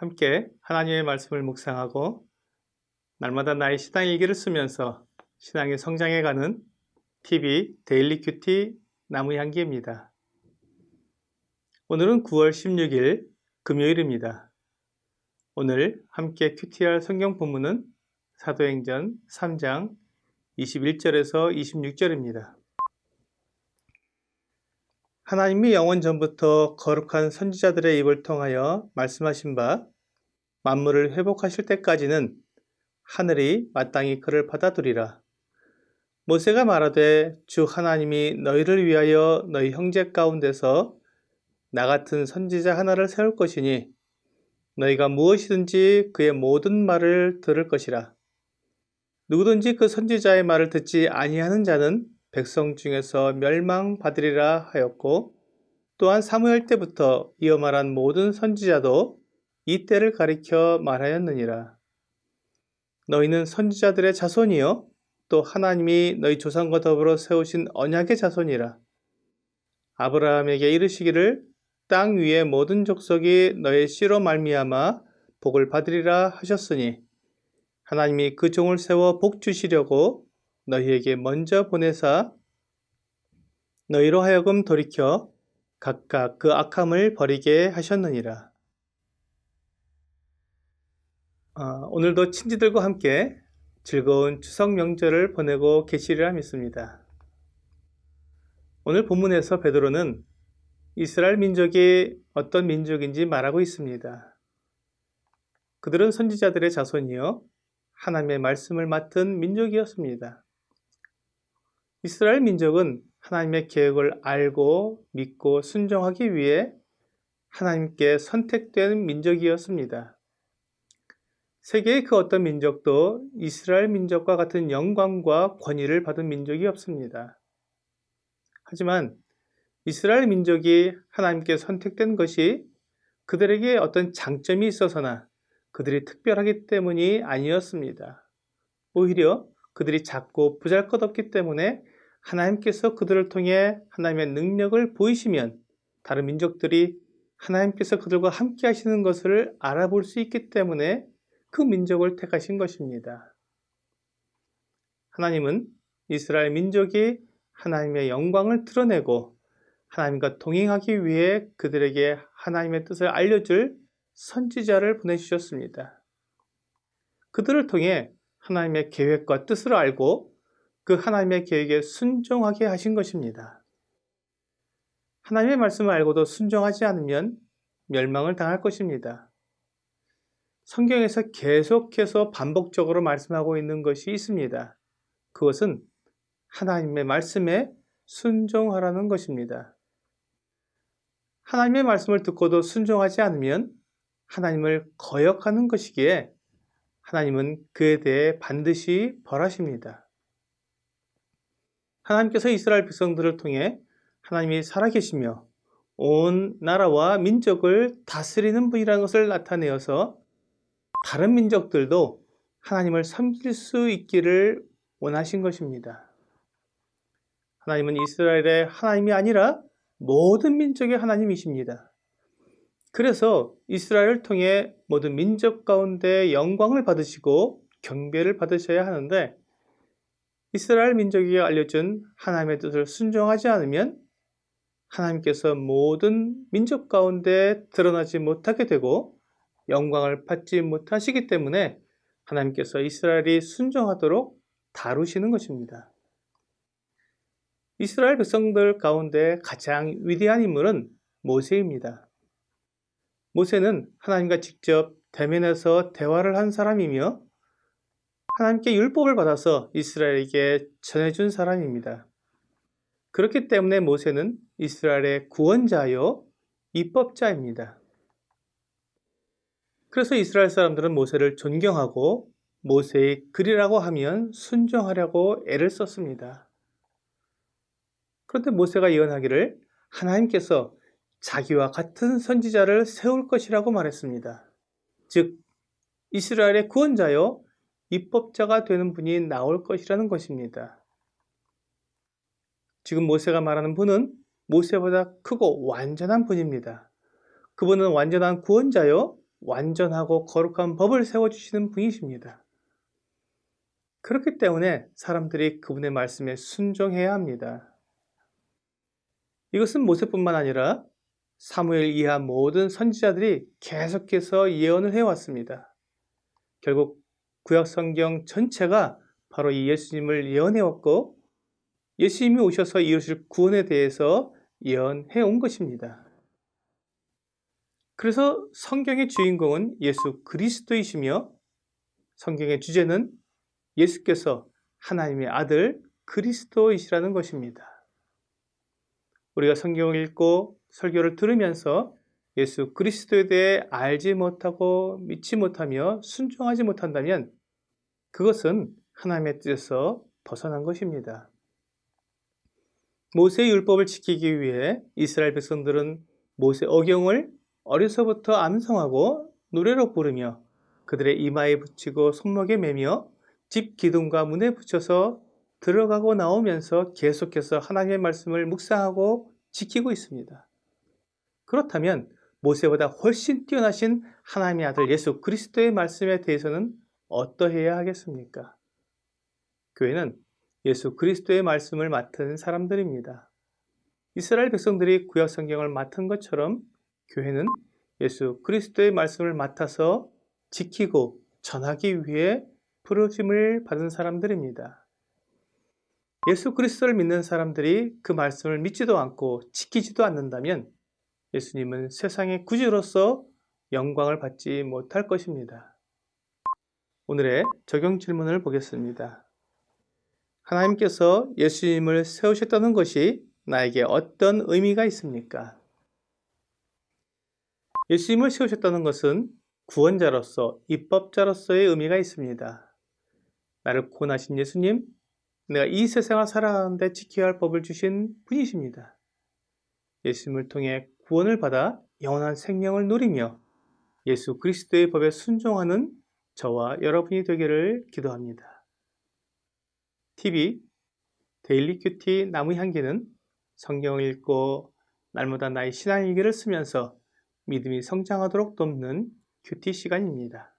함께 하나님의 말씀을 묵상하고 날마다 나의 신앙 일기를 쓰면서 신앙의 성장해가는 TV 데일리 큐티 나무향기입니다. 오늘은 9월 16일 금요일입니다. 오늘 함께 큐티할 성경 본문은 사도행전 3장 21절에서 26절입니다. 하나님이 영원 전부터 거룩한 선지자들의 입을 통하여 말씀하신 바 만물을 회복하실 때까지는 하늘이 마땅히 그를 받아두리라. 모세가 말하되 주 하나님이 너희를 위하여 너희 형제 가운데서 나 같은 선지자 하나를 세울 것이니 너희가 무엇이든지 그의 모든 말을 들을 것이라. 누구든지 그 선지자의 말을 듣지 아니하는 자는 백성 중에서 멸망받으리라 하였고, 또한 사무엘 때부터 이어 말한 모든 선지자도 이 때를 가리켜 말하였느니라. 너희는 선지자들의 자손이요 또 하나님이 너희 조상과 더불어 세우신 언약의 자손이라. 아브라함에게 이르시기를 땅 위의 모든 족속이 너의 씨로 말미암아 복을 받으리라 하셨으니 하나님이 그 종을 세워 복 주시려고 너희에게 먼저 보내사 너희로 하여금 돌이켜 각각 그 악함을 버리게 하셨느니라. 오늘도 친지들과 함께 즐거운 추석 명절을 보내고 계시리라 믿습니다. 오늘 본문에서 베드로는 이스라엘 민족이 어떤 민족인지 말하고 있습니다. 그들은 선지자들의 자손이요 하나님의 말씀을 맡은 민족이었습니다. 이스라엘 민족은 하나님의 계획을 알고 믿고 순종하기 위해 하나님께 선택된 민족이었습니다. 세계의 그 어떤 민족도 이스라엘 민족과 같은 영광과 권위를 받은 민족이 없습니다. 하지만 이스라엘 민족이 하나님께 선택된 것이 그들에게 어떤 장점이 있어서나 그들이 특별하기 때문이 아니었습니다. 오히려 그들이 작고 보잘것없기 때문에 하나님께서 그들을 통해 하나님의 능력을 보이시면 다른 민족들이 하나님께서 그들과 함께 하시는 것을 알아볼 수 있기 때문에 그 민족을 택하신 것입니다. 하나님은 이스라엘 민족이 하나님의 영광을 드러내고 하나님과 동행하기 위해 그들에게 하나님의 뜻을 알려줄 선지자를 보내주셨습니다. 그들을 통해 하나님의 계획과 뜻을 알고 그 하나님의 계획에 순종하게 하신 것입니다. 하나님의 말씀을 알고도 순종하지 않으면 멸망을 당할 것입니다. 성경에서 계속해서 반복적으로 말씀하고 있는 것이 있습니다. 그것은 하나님의 말씀에 순종하라는 것입니다. 하나님의 말씀을 듣고도 순종하지 않으면 하나님을 거역하는 것이기에 하나님은 그에 대해 반드시 벌하십니다. 하나님께서 이스라엘 백성들을 통해 하나님이 살아계시며 온 나라와 민족을 다스리는 분이라는 것을 나타내어서 다른 민족들도 하나님을 섬길 수 있기를 원하신 것입니다. 하나님은 이스라엘의 하나님이 아니라 모든 민족의 하나님이십니다. 그래서 이스라엘을 통해 모든 민족 가운데 영광을 받으시고 경배를 받으셔야 하는데 이스라엘 민족에게 알려준 하나님의 뜻을 순종하지 않으면 하나님께서 모든 민족 가운데 드러나지 못하게 되고 영광을 받지 못하시기 때문에 하나님께서 이스라엘이 순종하도록 다루시는 것입니다. 이스라엘 백성들 가운데 가장 위대한 인물은 모세입니다. 모세는 하나님과 직접 대면해서 대화를 한 사람이며 하나님께 율법을 받아서 이스라엘에게 전해준 사람입니다. 그렇기 때문에 모세는 이스라엘의 구원자요 입법자입니다. 그래서 이스라엘 사람들은 모세를 존경하고 모세의 글이라고 하면 순종하려고 애를 썼습니다. 그런데 모세가 예언하기를 하나님께서 자기와 같은 선지자를 세울 것이라고 말했습니다. 즉 이스라엘의 구원자요 입법자가 되는 분이 나올 것이라는 것입니다. 지금 모세가 말하는 분은 모세보다 크고 완전한 분입니다. 그분은 완전한 구원자요 완전하고 거룩한 법을 세워주시는 분이십니다. 그렇기 때문에 사람들이 그분의 말씀에 순종해야 합니다. 이것은 모세뿐만 아니라 사무엘 이하 모든 선지자들이 계속해서 예언을 해왔습니다. 결국 구약 성경 전체가 바로 이 예수님을 예언해왔고 예수님이 오셔서 이루실 구원에 대해서 예언해 온 것입니다. 그래서 성경의 주인공은 예수 그리스도이시며 성경의 주제는 예수께서 하나님의 아들 그리스도이시라는 것입니다. 우리가 성경을 읽고 설교를 들으면서 예수 그리스도에 대해 알지 못하고 믿지 못하며 순종하지 못한다면 그것은 하나님의 뜻에서 벗어난 것입니다. 모세의 율법을 지키기 위해 이스라엘 백성들은 모세 어경을 어려서부터 암송하고 노래로 부르며 그들의 이마에 붙이고 손목에 매며 집 기둥과 문에 붙여서 들어가고 나오면서 계속해서 하나님의 말씀을 묵상하고 지키고 있습니다. 그렇다면 모세보다 훨씬 뛰어나신 하나님의 아들 예수 그리스도의 말씀에 대해서는 어떠해야 하겠습니까? 교회는 예수 그리스도의 말씀을 맡은 사람들입니다. 이스라엘 백성들이 구약 성경을 맡은 것처럼 교회는 예수 그리스도의 말씀을 맡아서 지키고 전하기 위해 부르심을 받은 사람들입니다. 예수 그리스도를 믿는 사람들이 그 말씀을 믿지도 않고 지키지도 않는다면 예수님은 세상의 구주로서 영광을 받지 못할 것입니다. 오늘의 적용 질문을 보겠습니다. 하나님께서 예수님을 세우셨다는 것이 나에게 어떤 의미가 있습니까? 예수님을 세우셨다는 것은 구원자로서, 입법자로서의 의미가 있습니다. 나를 구원하신 예수님, 내가 이 세상을 살아가는데 지켜야 할 법을 주신 분이십니다. 예수님을 통해 구원을 받아 영원한 생명을 누리며 예수 그리스도의 법에 순종하는 저와 여러분이 되기를 기도합니다. TV 데일리 큐티 나무 향기는 성경을 읽고 날마다 나의 신앙일기를 쓰면서 믿음이 성장하도록 돕는 큐티 시간입니다.